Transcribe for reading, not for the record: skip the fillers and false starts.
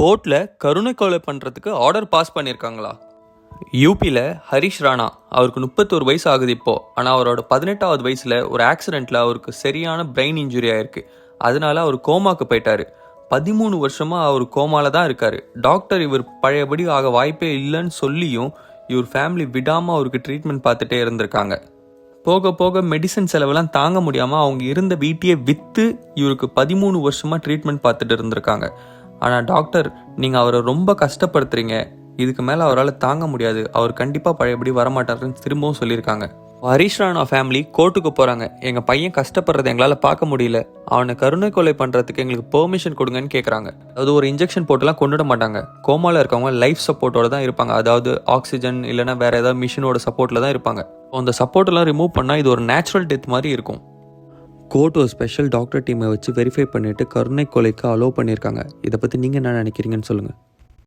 கோர்ட்ல கருணை கொலை பண்ணுறதுக்கு ஆர்டர் பாஸ் பண்ணியிருக்காங்களா? யூபியில் ஹரிஷ் ராணா அவருக்கு 31 வயசு ஆகுது இப்போ. ஆனால் அவரோட 18வது வயசில் ஒரு ஆக்சிடெண்ட்டில் அவருக்கு சரியான பிரெயின் இன்ஜுரி ஆயிருக்கு. அதனால அவர் கோமாக்கு போயிட்டாரு. 13 வருஷமாக அவர் கோமால தான் இருக்காரு. டாக்டர் இவர் பழையபடி ஆக வாய்ப்பே இல்லைன்னு சொல்லியும் இவர் ஃபேமிலி விடாமல் அவருக்கு ட்ரீட்மெண்ட் பார்த்துட்டே இருந்திருக்காங்க. போக போக மெடிசன் செலவெல்லாம் தாங்க முடியாமல் அவங்க இருந்த வீட்டையே விற்று இவருக்கு 13 வருஷமாக ட்ரீட்மெண்ட் பார்த்துட்டு இருந்திருக்காங்க. ஆனால் டாக்டர், நீங்கள் அவரை ரொம்ப கஷ்டப்படுத்துறீங்க, இதுக்கு மேலே அவரால் தாங்க முடியாது, அவர் கண்டிப்பாக பழையபடி வரமாட்டாருன்னு திரும்பவும் சொல்லியிருக்காங்க. ஹரிஷ் ராணா ஃபேமிலி கோர்ட்டுக்கு போகிறாங்க. எங்கள் பையன் கஷ்டப்படுறதை எங்களால் பார்க்க முடியல, அவனை கருணை கொலை பண்ணுறதுக்கு எங்களுக்கு பெர்மிஷன் கொடுங்கன்னு கேட்குறாங்க. அதாவது ஒரு இன்ஜெக்ஷன் போட்டுலாம் கொண்டுட மாட்டாங்க. கோமாவில் இருக்கவங்க லைஃப் சப்போர்ட்டோட தான் இருப்பாங்க. அதாவது ஆக்சிஜன் இல்லைனா வேறு ஏதாவது மிஷினோட சப்போர்ட்டில் தான் இருப்பாங்க. அந்த சப்போர்ட்டெல்லாம் ரிமூவ் பண்ணால் இது ஒரு நேச்சுரல் டெத் மாதிரி இருக்கும். கோர்ட் ஒரு ஸ்பெஷல் டாக்டர் டீமை வச்சு வெரிஃபை பண்ணிவிட்டு கருணை கொலைக்கு அலோவ் பண்ணியிருக்காங்க. இதை பற்றி நீங்கள் என்ன நினைக்கிறீங்கன்னு சொல்லுங்கள்.